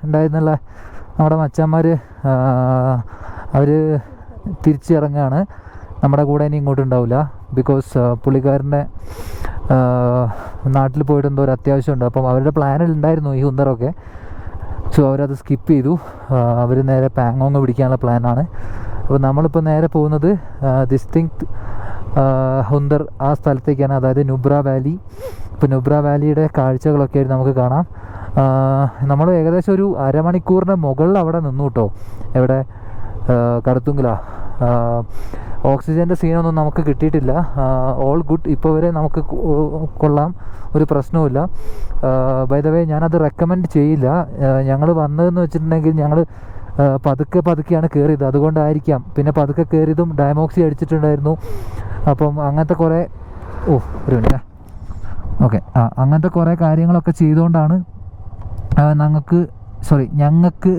ഉണ്ടായിരുന്നുള്ള നമ്മുടെ മച്ചാന്മാർ അവർ തിരിച്ചിറങ്ങുകയാണ്. നമ്മുടെ കൂടെ ഇനി ഇങ്ങോട്ട് ഉണ്ടാവില്ല. ബിക്കോസ് പുള്ളിക്കാരൻ്റെ നാട്ടിൽ പോയിട്ട് എന്തോ ഒരു അത്യാവശ്യമുണ്ട്. അപ്പം അവരുടെ പ്ലാനിൽ ഉണ്ടായിരുന്നു ഈ ഹുന്തറൊക്കെ. സോ അവരത് സ്കിപ്പ് ചെയ്തു. അവർ നേരെ പാങ്ങോങ് പിടിക്കാനുള്ള പ്ലാനാണ്. അപ്പോൾ നമ്മളിപ്പോൾ നേരെ പോകുന്നത് ഡിസ്റ്റിങ്ക്ട് ഹുന്തർ ആ സ്ഥലത്തേക്കാണ്, അതായത് നുബ്ര വാലി. ഇപ്പോൾ നുബ്ര വാലിയുടെ കാഴ്ചകളൊക്കെ ആയിട്ട് നമുക്ക് കാണാം. നമ്മൾ ഏകദേശം ഒരു അരമണിക്കൂറിന് മുകളിൽ അവിടെ നിന്നു കേട്ടോ. എവിടെ? കറുത്തുങ്കല. ഓക്സിജൻ്റെ സീനൊന്നും നമുക്ക് കിട്ടിയിട്ടില്ല. All good. ഇപ്പോൾ വരെ നമുക്ക് കൊള്ളാം, ഒരു പ്രശ്നവുമില്ല. ബൈ ദ വേ ഞാനത് റെക്കമെൻഡ് ചെയ്യില്ല. ഞങ്ങൾ വന്നതെന്ന് വെച്ചിട്ടുണ്ടെങ്കിൽ ഞങ്ങൾ പതുക്കെയാണ് കയറിയത്, അതുകൊണ്ടായിരിക്കാം. പിന്നെ പതുക്കെ കയറിയതും ഡയമോക്സി അടിച്ചിട്ടുണ്ടായിരുന്നു. അപ്പം അങ്ങനത്തെ കുറേ ഒരു മിനിറ്റ് ഓക്കെ അങ്ങനത്തെ കുറേ കാര്യങ്ങളൊക്കെ ചെയ്തുകൊണ്ടാണ് ഞങ്ങൾക്ക്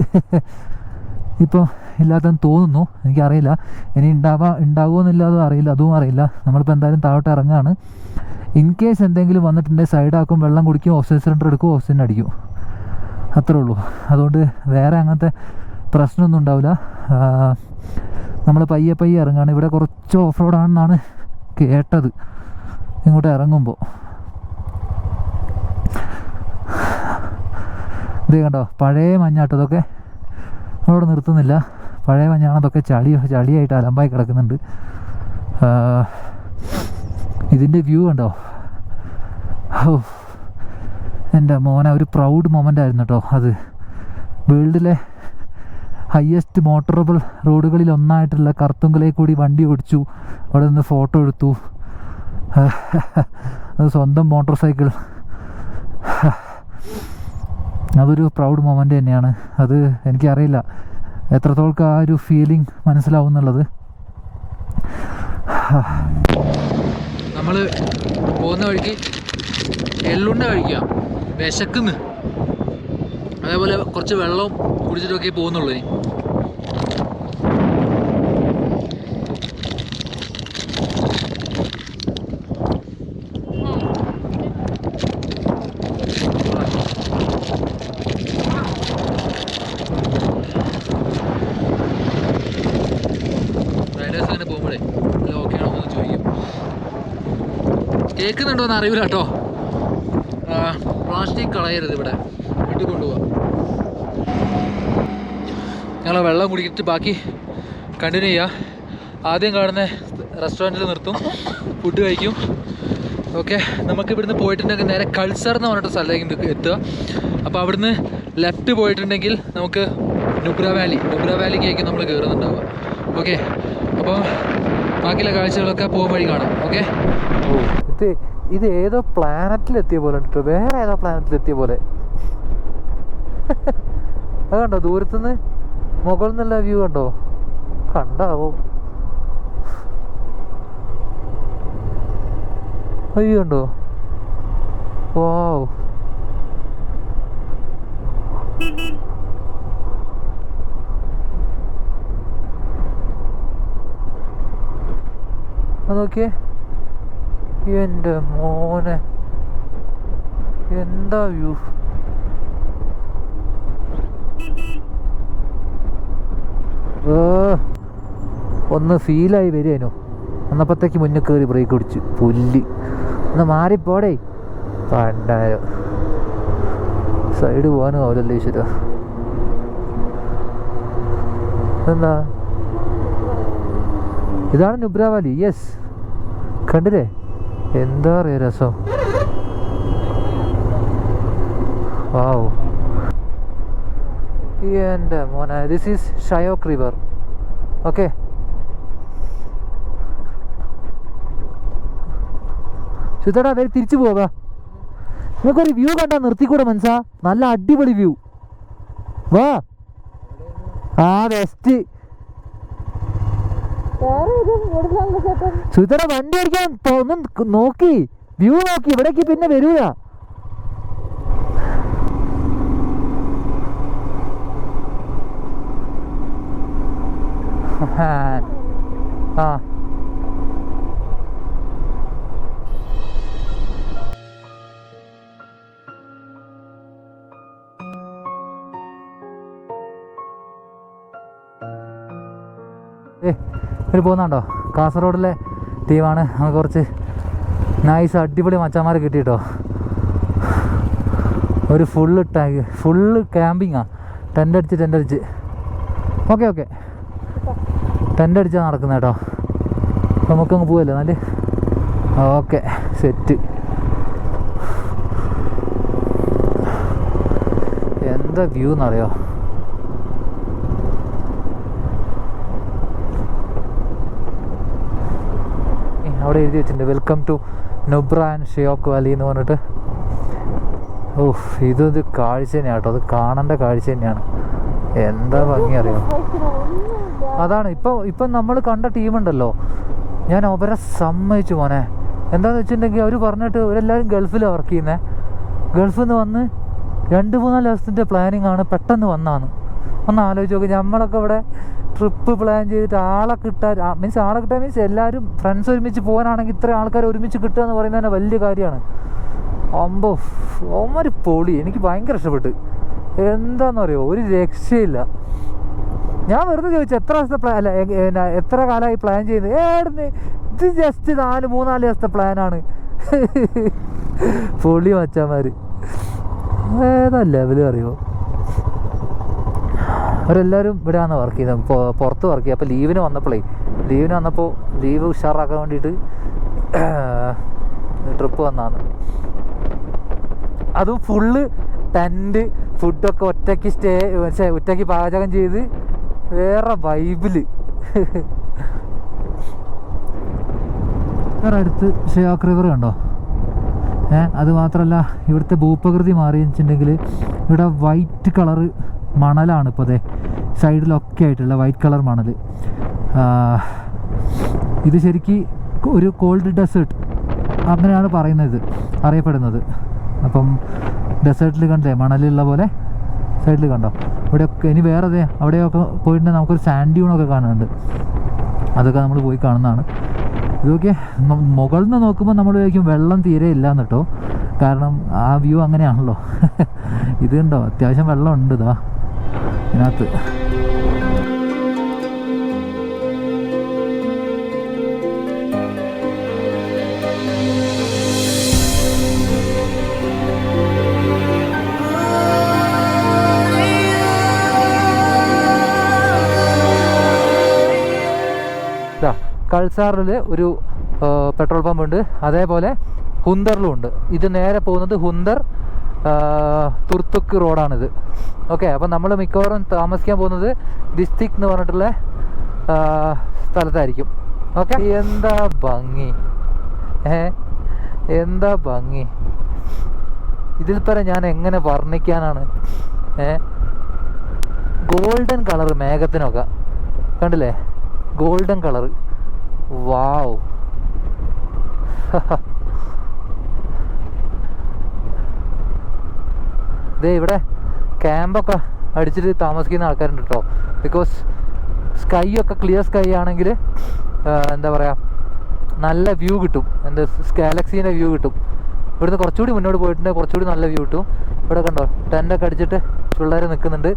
ഇപ്പോൾ ഇല്ലാത്തെന്ന് തോന്നുന്നു. എനിക്കറിയില്ല ഇനി ഉണ്ടാകുമെന്നില്ലാതും അറിയില്ല, അതും അറിയില്ല. നമ്മളിപ്പോൾ എന്തായാലും താഴോട്ട് ഇറങ്ങുകയാണ്. ഇൻ കേസ് എന്തെങ്കിലും വന്നിട്ടുണ്ടെങ്കിൽ സൈഡാക്കും, വെള്ളം കുടിക്കും, ഓക്സിജൻ സിലിണ്ടർ എടുക്കും, ഓക്സിജൻ അടിക്കും, അത്രേ ഉള്ളൂ. അതുകൊണ്ട് വേറെ അങ്ങനത്തെ പ്രശ്നമൊന്നും ഉണ്ടാവില്ല. നമ്മൾ പയ്യെ ഇറങ്ങുകയാണ്. ഇവിടെ കുറച്ച് ഓഫ് റോഡാണെന്നാണ് കേട്ടത് ഇങ്ങോട്ട് ഇറങ്ങുമ്പോൾ. ഇത് കണ്ടോ, പഴയ മഞ്ഞാട്ടതൊക്കെ നമ്മളവിടെ നിർത്തുന്നില്ല. പഴയ മഞ്ഞാണതൊക്കെ ചളിയായിട്ട് അലമ്പായി കിടക്കുന്നുണ്ട്. ഇതിൻ്റെ വ്യൂ കണ്ടോ, എൻ്റെ മോനെ ഒരു പ്രൗഡ് മൊമെൻ്റ് ആയിരുന്നു കേട്ടോ അത്. വേൾഡിലെ ഹയസ്റ്റ് മോട്ടറബിൾ റോഡുകളിൽ ഒന്നായിട്ടുള്ള കർത്തുങ്കലയിൽ കൂടി വണ്ടി ഓടിച്ചു, അവിടെ നിന്ന് ഫോട്ടോ എടുത്തു. അത് സ്വന്തം മോട്ടോർ സൈക്കിൾ. അതൊരു പ്രൗഡ് മൊമെൻ്റ് തന്നെയാണ്. അത് എനിക്കറിയില്ല എത്രത്തോൾക്ക് ആ ഒരു ഫീലിംഗ് മനസ്സിലാവും എന്നുള്ളത്. നമ്മൾ പോകുന്ന വഴിക്ക് എള്ളുണ്ട കഴിക്കുക, വിശക്കുന്ന്. അതേപോലെ കുറച്ച് വെള്ളം കുടിച്ചിട്ടൊക്കെ പോകുന്നുള്ളൂ. ഇനി റൈഡേഴ്സ് അങ്ങനെ പോകുമ്പോഴേ അല്ല ഓക്കെ ആണോ എന്ന് ചോദിക്കും. കേൾക്കുന്നുണ്ടോ എന്ന് അറിയില്ല കേട്ടോ. പ്ലാസ്റ്റിക് കളയരുത്, ഇവിടെ വീട്ടിൽ കൊണ്ടുപോവാം. ഞങ്ങൾ വെള്ളം കുടിച്ചിട്ട് ബാക്കി കണ്ടിന്യൂ ചെയ്യുക. ആദ്യം കാണുന്ന റെസ്റ്റോറൻറ്റിൽ നിർത്തും, ഫുഡ് കഴിക്കും. ഓക്കെ, നമുക്ക് ഇവിടുന്ന് പോയിട്ടുണ്ടെങ്കിൽ നേരെ കൾസർ എന്ന് പറഞ്ഞിട്ട് സ്ഥലത്തേക്ക് എത്തുക. അപ്പോൾ അവിടുന്ന് ലെഫ്റ്റ് പോയിട്ടുണ്ടെങ്കിൽ നമുക്ക് നുബ്ര വാലിക്കേക്ക് നമ്മൾ കയറുന്നുണ്ടാവുക. ഓക്കെ, അപ്പോൾ ബാക്കിയുള്ള കാഴ്ചകളൊക്കെ പോകും വഴി കാണാം. ഓക്കെ, ഇത് ഏതോ പ്ലാനറ്റിലെത്തിയ പോലെ ഉണ്ട്, വേറെ ഏതോ പ്ലാനറ്റിലെത്തിയ പോലെ. അത് കണ്ടോ, ദൂരത്തുനിന്ന് മുകളിൽ നിന്നുള്ള വ്യൂ കണ്ടോ, കണ്ടാവോ? വ്യൂ കണ്ടോ? വാവ്, നോക്കിയേ, എൻ്റെ മോനെ എന്താ വ്യൂ. ഒന്ന് ഫീലായി വരികയായിരുന്നു. അന്നപ്പത്തേക്ക് മുന്നിൽ കയറി ബ്രേക്ക് പിടിച്ചു. പുല്ല് ഒന്ന് മാറിപ്പോടേ, പണ്ടായോ സൈഡ് പോകാനും ആവില്ലല്ലോ ഈശ്വര. എന്താ ഇതാണ് നുബ്ര വാലി. യെസ്, കണ്ടില്ലേ, എന്താ പറയുക രസം. വാവ്, എൻ്റെ മോനെ, this is Shyok river. Okay, സുധടാ വേറെ തിരിച്ചു പോവാ. നിങ്ങൾക്കൊരു വ്യൂ കണ്ടാ നിർത്തിക്കൂടെ മനസ്സാ? നല്ല അടിപൊളി വ്യൂ. വാ, ആ ബെസ്റ്റ്. സുധട വണ്ടി ഓടിക്കാൻ ഒന്നും നോക്കി, വ്യൂ നോക്കി, ഇവിടേക്ക് പിന്നെ വരൂല. ആ ഇവർ പോകുന്നുണ്ടോ? കാസർഗോഡിലെ ടീമാണ്. നമുക്ക് കുറച്ച് നൈസ് അടിപൊളി മച്ചാന്മാരെ കിട്ടിയിട്ടോ. ഒരു ഫുള്ള് ക്യാമ്പിങ്ങാണ്. ടെൻ്റ് അടിച്ച് ഓക്കെ ടെൻ്റ് അടിച്ചാൽ നടക്കുന്നത് കേട്ടോ. അപ്പോൾ നമുക്കങ്ങ് പോവല്ലേ നല്ല. Okay set. എന്താ വ്യൂ എന്നറിയോ? അവിടെ എഴുതി വെച്ചിട്ടുണ്ട് welcome to Nubra and Shyok valley എന്ന് പറഞ്ഞിട്ട്. ഇതൊരു കാഴ്ച തന്നെയാണ് കേട്ടോ. അത് കാണേണ്ട കാഴ്ച തന്നെയാണ്. എന്താ ഭംഗി അറിയോ? അതാണ് ഇപ്പം നമ്മൾ കണ്ട ടീമുണ്ടല്ലോ, ഞാൻ അവരെ സമ്മതിച്ചു മോനെ. എന്താണെന്ന് വെച്ചിട്ടുണ്ടെങ്കിൽ അവർ പറഞ്ഞിട്ട് ഇവരെല്ലാവരും ഗൾഫിലാണ് വർക്ക് ചെയ്യുന്നത്. ഗൾഫിൽ നിന്ന് വന്ന് 2-3 ദിവസത്തിൻ്റെ പ്ലാനിങ് ആണ്, പെട്ടെന്ന് വന്നാണ്. ഒന്ന് ആലോചിച്ച് നോക്കി. നമ്മളൊക്കെ ഇവിടെ ട്രിപ്പ് പ്ലാൻ ചെയ്തിട്ട് ആളെ കിട്ടാൻ മീൻസ് എല്ലാവരും ഫ്രണ്ട്സ് ഒരുമിച്ച് പോകാനാണെങ്കിൽ ഇത്ര ആൾക്കാർ ഒരുമിച്ച് കിട്ടുക എന്ന് പറയുന്നത് തന്നെ വലിയ കാര്യമാണ്. ഒരു പൊളി. എനിക്ക് ഭയങ്കര ഇഷ്ടപ്പെട്ട്. എന്താണെന്ന് പറയുമോ, ഒരു രക്ഷയില്ല. ഞാൻ വെറുതെ ചോദിച്ചു എത്ര ദിവസത്തെ പ്ലാൻ അല്ല എത്ര കാലമായി പ്ലാൻ ചെയ്യുന്നത്? ഇത് ജസ്റ്റ് 3-4 ദിവസത്തെ പ്ലാനാണ്. പൊളി മച്ചാന്മാർ. ഏതാ ലെവല് അറിയോ? അവരെല്ലാവരും ഇവിടെയാണ് വർക്ക് ചെയ്യുന്നത്, പുറത്ത് വർക്ക് ചെയ്യുക. അപ്പോൾ ലീവിന് വന്നപ്പോൾ ലീവ് ഉഷാറാക്കാൻ വേണ്ടിയിട്ട് ട്രിപ്പ് വന്നതാണ്. അതും ഫുള്ള് ടെൻറ്റ്, ഫുഡൊക്കെ ഒറ്റയ്ക്ക് പാചകം ചെയ്ത് വേറെ വൈബില്. അടുത്ത് ഷിയോക്ക് റിവർ കണ്ടോ? അത് മാത്രമല്ല ഇവിടുത്തെ ഭൂപ്രകൃതി മാറിയെന്ന് വെച്ചിട്ടുണ്ടെങ്കിൽ ഇവിടെ വൈറ്റ് കളറ് മണലാണ് ഇപ്പോൾ. അതെ സൈഡിലൊക്കെ ആയിട്ടുള്ള വൈറ്റ് കളർ മണൽ. ഇത് ശരിക്കും ഒരു കോൾഡ് ഡെസേർട്ട് അങ്ങനെയാണ് അറിയപ്പെടുന്നത്. അപ്പം ഡെസേർട്ടിൽ കണ്ടേ മണലുള്ള പോലെ സൈഡിൽ കണ്ടോ? ഇവിടെയൊക്കെ ഇനി വേറെ അവിടെയൊക്കെ പോയിട്ടുണ്ടെങ്കിൽ നമുക്കൊരു സാൻഡ് ഡ്യൂണൊക്കെ കാണുന്നുണ്ട്. അതൊക്കെ നമ്മൾ പോയി കാണുന്നതാണ്. ഇതൊക്കെ മുകളിൽ നിന്ന് നോക്കുമ്പോൾ നമ്മൾ വിചാരിക്കും വെള്ളം തീരെ ഇല്ല എന്നിട്ടോ, കാരണം ആ വ്യൂ അങ്ങനെയാണല്ലോ. ഇത് കണ്ടോ, അത്യാവശ്യം വെള്ളം ഉണ്ട് ഇതാ ഇതിനകത്ത്. കൾസാറിൽ ഒരു പെട്രോൾ പമ്പ് ഉണ്ട്, അതേപോലെ ഹുന്തറിലും ഉണ്ട്. ഇത് നേരെ പോകുന്നത് ഹുന്തർ തുർത്തുക്ക് റോഡാണിത്. ഓക്കെ, അപ്പം നമ്മൾ മിക്കവാറും താമസിക്കാൻ പോകുന്നത് ദിസ്തിക് എന്ന് പറഞ്ഞിട്ടുള്ള സ്ഥലത്തായിരിക്കും. ഓക്കെ, എന്താ ഭംഗി, എന്താ ഭംഗി. ഇതിൽ പരം ഞാൻ എങ്ങനെ വർണ്ണിക്കാനാണ്. ഗോൾഡൻ കളറ് മേഘത്തിനൊക്കെ കണ്ടില്ലേ, ഗോൾഡൻ കളറ്. വാവ്. ഇതേ ഇവിടെ ക്യാമ്പൊക്കെ അടിച്ചിട്ട് താമസിക്കുന്ന ആൾക്കാരുണ്ട് കേട്ടോ. ബിക്കോസ് സ്കൈ ഒക്കെ ക്ലിയർ സ്കൈ ആണെങ്കിൽ എന്താ പറയുക, നല്ല വ്യൂ കിട്ടും. ഗാലക്സീൻ്റെ വ്യൂ കിട്ടും. ഇവിടുന്ന് കുറച്ചുകൂടി മുന്നോട്ട് പോയിട്ടുണ്ടെങ്കിൽ കുറച്ചുകൂടി നല്ല വ്യൂ കിട്ടും. ഇവിടെ കണ്ടോ ടെൻ്റൊക്കെ അടിച്ചിട്ട് പിള്ളേർ നിൽക്കുന്നുണ്ട്.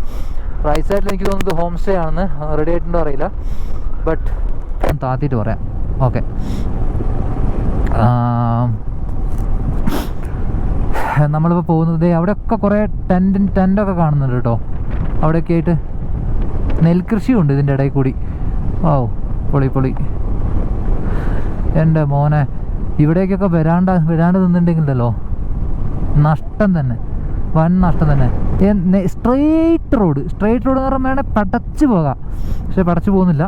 റൈറ്റ് സൈഡിൽ എനിക്ക് തോന്നുന്നത് ഹോം സ്റ്റേ ആണെന്ന്, റെഡി ആയിട്ടുണ്ടോ അറിയില്ല, ബട്ട് താത്തിയിട്ട് പറയാം. ഓക്കെ, നമ്മളിപ്പോൾ പോകുന്നത് അവിടെയൊക്കെ കുറേ ടെൻ്റൊക്കെ കാണുന്നുണ്ട് കേട്ടോ. അവിടെയൊക്കെ ആയിട്ട് നെൽകൃഷിയുണ്ട് ഇതിൻ്റെ ഇടയിൽ കൂടി. ഓ പൊളി. എൻ്റെ മോനെ, ഇവിടേക്കൊക്കെ വരാണ്ട് നിന്നിട്ടുണ്ടെങ്കിലല്ലോ നഷ്ടം തന്നെ, വൻ നഷ്ടം തന്നെ. സ്ട്രെയിറ്റ് റോഡ് എന്ന് പറയുമ്പോൾ വേണേൽ പടച്ച് പോകാം, പക്ഷെ പടച്ച് പോകുന്നില്ല.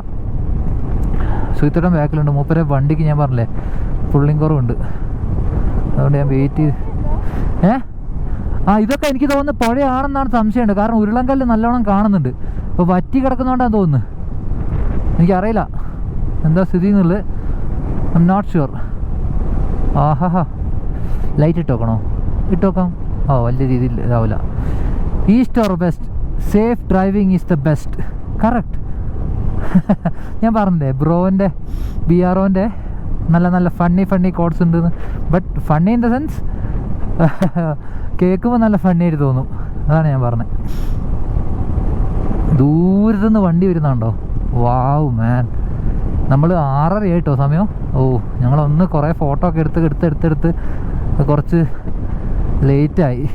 സുഹൃത്തുക്കളുടെ ബാക്കിലുണ്ട്. മൂപ്പരെ വണ്ടിക്ക് ഞാൻ പറഞ്ഞില്ലേ പുള്ളിങ് കുറവുണ്ട്, അതുകൊണ്ട് ഞാൻ വെയിറ്റ് ചെയ്ത്. ഇതൊക്കെ എനിക്ക് തോന്നുന്നത് പുഴയാണെന്നാണ് സംശയമുണ്ട്. കാരണം ഉരുളൻകല്ല് നല്ലോണം കാണുന്നുണ്ട്. ഇപ്പോൾ വറ്റി കിടക്കുന്നതുകൊണ്ടാണ് തോന്നുന്നു, എനിക്കറിയില്ല എന്താ സ്ഥിതി എന്നുള്ളത്. I am not sure. ആഹാ, ലൈറ്റ് ഇട്ടോക്കാം. വലിയ രീതിയിൽ ഇതാവില്ല. East or west, safe driving is the best. Correct. ഞാൻ പറഞ്ഞില്ലേ ബ്രോൻ്റെ BROൻ്റെ നല്ല ഫണ്ണി കോഡ്സ് ഉണ്ടെന്ന്. But funny in the sense കേൾക്കുമ്പോൾ നല്ല ഫണ്ണി ആയിട്ട് തോന്നും. അതാണ് ഞാൻ പറഞ്ഞത്. ദൂരത്തുനിന്ന് വണ്ടി വരുന്നുണ്ടോ? വാവ് മാൻ, നമ്മൾ 6:30 ആയിട്ടോ സമയം. ഓ ഞങ്ങളൊന്ന് കുറേ ഫോട്ടോ ഒക്കെ എടുത്ത് കുറച്ച് ലേറ്റായി.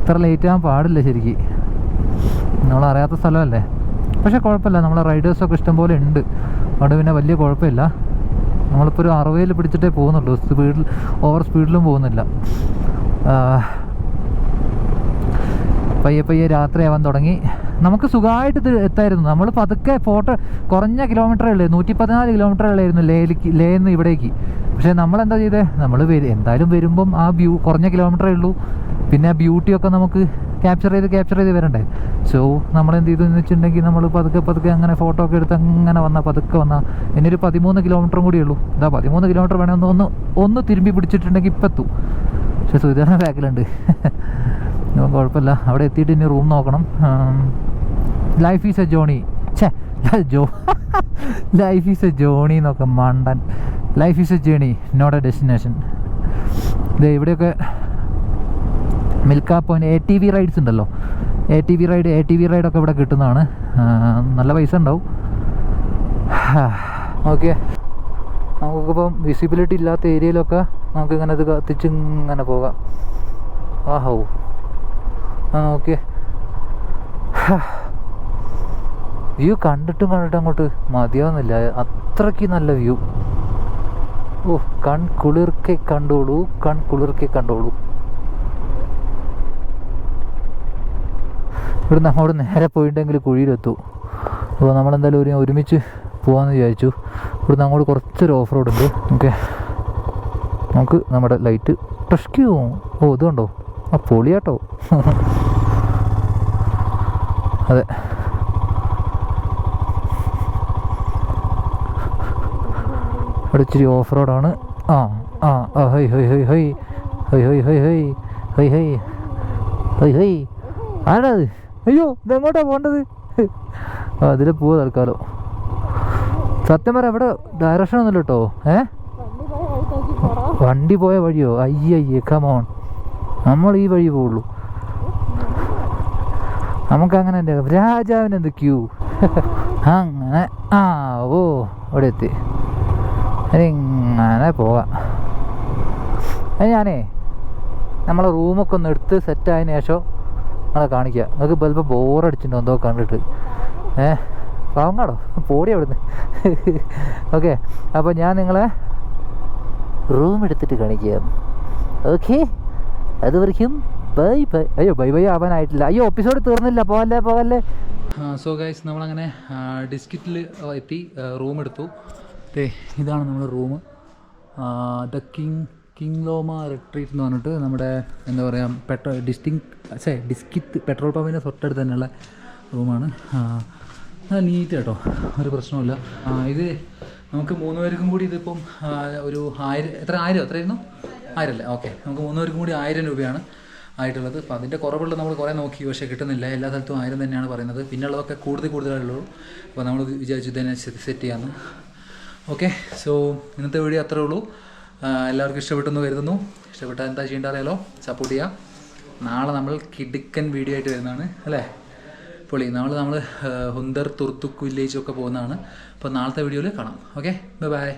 ഇത്ര ലേറ്റ് ആകാൻ പാടില്ല ശരിക്കും, നമ്മളറിയാത്ത സ്ഥലമല്ലേ. പക്ഷേ കുഴപ്പമില്ല, നമ്മളെ റൈഡേഴ്സൊക്കെ ഇഷ്ടംപോലെ ഉണ്ട്, അവിടെ പിന്നെ വലിയ കുഴപ്പമില്ല. നമ്മളിപ്പോൾ ഒരു 60 പിടിച്ചിട്ടേ പോകുന്നുള്ളൂ, ഓവർ സ്പീഡിലും പോകുന്നില്ല. പയ്യെ രാത്രിയാവാൻ തുടങ്ങി. നമുക്ക് സുഖമായിട്ട് എത്തായിരുന്നു. നമ്മൾ പതുക്കെ ഫോട്ടോ കുറഞ്ഞ കിലോമീറ്ററേ ഉള്ളൂ, 114 കിലോമീറ്ററേ ഉള്ളായിരുന്നു ലേന്ന് ഇവിടേക്ക്. പക്ഷേ നമ്മളെന്താ ചെയ്തേ, നമ്മൾ എന്തായാലും വരുമ്പം ആ കുറഞ്ഞ കിലോമീറ്ററേ ഉള്ളൂ, പിന്നെ ആ ബ്യൂട്ടിയൊക്കെ നമുക്ക് ക്യാപ്ചർ ചെയ്ത് വരണ്ടേ. സോ നമ്മളെന്ത് ചെയ്തു എന്ന് വെച്ചിട്ടുണ്ടെങ്കിൽ നമ്മൾ പതുക്കെ അങ്ങനെ ഫോട്ടോ ഒക്കെ എടുത്ത് അങ്ങനെ പതുക്കെ വന്നാൽ ഇനിയൊരു 13 കിലോമീറ്ററും കൂടിയേ ഉള്ളൂ. 13 കിലോമീറ്റർ വേണമെങ്കിൽ ഒന്ന് തിരുമ്പി പിടിച്ചിട്ടുണ്ടെങ്കിൽ ഇപ്പം എത്തും. പക്ഷെ സുധാരണ ബാക്കിലുണ്ട്. കുഴപ്പമില്ല, അവിടെ എത്തിയിട്ട് ഇനി റൂം നോക്കണം. Life is a journey. Life is a journey എന്നൊക്കെ മണ്ടൻ. Life is a journey, not a destination. ഇവിടെയൊക്കെ മിൽക്ക പോയിന്റ് ATV റൈഡ്സ് ഉണ്ടല്ലോ, ATV റൈഡൊക്കെ ഇവിടെ കിട്ടുന്നതാണ്. നല്ല പൈസ ഉണ്ടാവും. ഓക്കെ, നമുക്കിപ്പം വിസിബിലിറ്റി ഇല്ലാത്ത ഏരിയയിലൊക്കെ നമുക്കിങ്ങനെ ഇത് കത്തിച്ചിങ്ങനെ പോകാം. ആഹോ ഓക്കെ, വ്യൂ കണ്ടിട്ടും അങ്ങോട്ട് മതിയാവുന്നില്ല, അത്രയ്ക്ക് നല്ല വ്യൂ. ഓ കൺകുളിർക്കെ കണ്ടോളൂ. ഇവിടുന്ന് അങ്ങോട്ട് നേരെ പോയിട്ടുണ്ടെങ്കിൽ കുഴിയിലെത്തു. അപ്പോൾ നമ്മളെന്തായാലും ഒരുമിച്ച് പോകാമെന്ന് വിചാരിച്ചു. ഇവിടുന്ന് അങ്ങോട്ട് കുറച്ചൊരു ഓഫ് റോഡ് ഉണ്ട്. ഓക്കെ, നമുക്ക് നമ്മുടെ ലൈറ്റ് ടഷ്ക്യൂ. ഓ ഇത് കണ്ടോ, ആ പൊളിയാട്ടോ. അതെ, ഇവിടെ ഇച്ചിരി ഓഫ് റോഡാണ്. High high high high high high high high high high high high ആരാത്? അയ്യോ ഇതെങ്ങോട്ടാ പോകേണ്ടത്? അതിൽ പോവാ തൽക്കാലം. സത്യം പറയാം ഇവിടെ ഡയറക്ഷൻ ഒന്നുമില്ല കേട്ടോ. വണ്ടി പോയ വഴിയോ? അയ്യയ്യേ കമോൺ, നമ്മൾ ഈ വഴി പോവുള്ളൂ. നമുക്കങ്ങനെ എൻ്റെ രാജാവിനെന്ത് ക്യൂ. അങ്ങനെ ഓ ഇവിടെ എത്തി. ഇങ്ങനെ പോകാം. ഞാനേ നമ്മളെ റൂമൊക്കെ ഒന്ന് എടുത്ത് സെറ്റായതിനു ശേഷം നിങ്ങളെ കാണിക്കുക. നിങ്ങൾക്ക് ചിലപ്പോൾ ബോറടിച്ചിട്ടുണ്ടോ എന്തോ കണ്ടിട്ട്. പാവങ്ങാടോ പോടി അവിടുന്ന്. ഓക്കെ, അപ്പോൾ ഞാൻ നിങ്ങളെ റൂം എടുത്തിട്ട് കാണിക്കാം. ഓക്കെ, അതുവരെയും ബൈ. അയ്യോ ബൈ ആവാനായിട്ടില്ല. അയ്യോ എപ്പിസോഡ് തീർന്നില്ല, പോകല്ലേ. സോ ഗൈസ്, നമ്മളങ്ങനെ ഡിസ്കിറ്റിൽ എത്തി, റൂം എടുത്തു. ഇതാണ് നമ്മുടെ റൂം. ദ കിങ് ലോമ റിട്രീറ്റ് എന്ന് പറഞ്ഞിട്ട് നമ്മുടെ എന്താ പറയുക ഡിസ്കിറ്റ് പെട്രോൾ പമ്പിൻ്റെ തൊട്ടടുത്ത് തന്നെയുള്ള റൂമാണ്. നീറ്റ് കേട്ടോ, ഒരു പ്രശ്നമില്ല. ഇത് നമുക്ക് 3 പേർക്കും കൂടി ഇതിപ്പം ഒരു 1000 എത്രയായിരുന്നു? 1000 അല്ലേ? ഓക്കെ, നമുക്ക് 3 പേർക്കും കൂടി 1000 രൂപയാണ് ആയിട്ടുള്ളത്. അപ്പോൾ അതിൻ്റെ കുറവുള്ള നമ്മൾ കുറേ നോക്കി, പക്ഷേ കിട്ടുന്നില്ല. എല്ലാ സ്ഥലത്തും 1000 തന്നെയാണ് പറയുന്നത്. പിന്നെയുള്ളതൊക്കെ കൂടുതലുള്ളൂ. അപ്പോൾ നമ്മൾ വിചാരിച്ചു ഇതന്നെ സെറ്റ് ചെയ്യാമെന്ന്. ഓക്കെ, സോ ഇന്നത്തെ വീഡിയോ അത്രേ ഉള്ളൂ. എല്ലാവർക്കും ഇഷ്ടപ്പെട്ടെന്ന് കരുതുന്നു. ഇഷ്ടപ്പെട്ടാൽ എന്താ ചെയ്യേണ്ട അറിയാലോ, സപ്പോർട്ട് ചെയ്യാം. നാളെ നമ്മൾ കിടുക്കൻ വീഡിയോ ആയിട്ട് വരുന്നതാണ് അല്ലേ? പൊളി. നമ്മൾ ഹുന്ദർ തുർത്തുക്ക് വില്ലേജൊക്കെ പോകുന്നതാണ്. അപ്പോൾ നാളത്തെ വീഡിയോയിൽ കാണാം. Okay, by.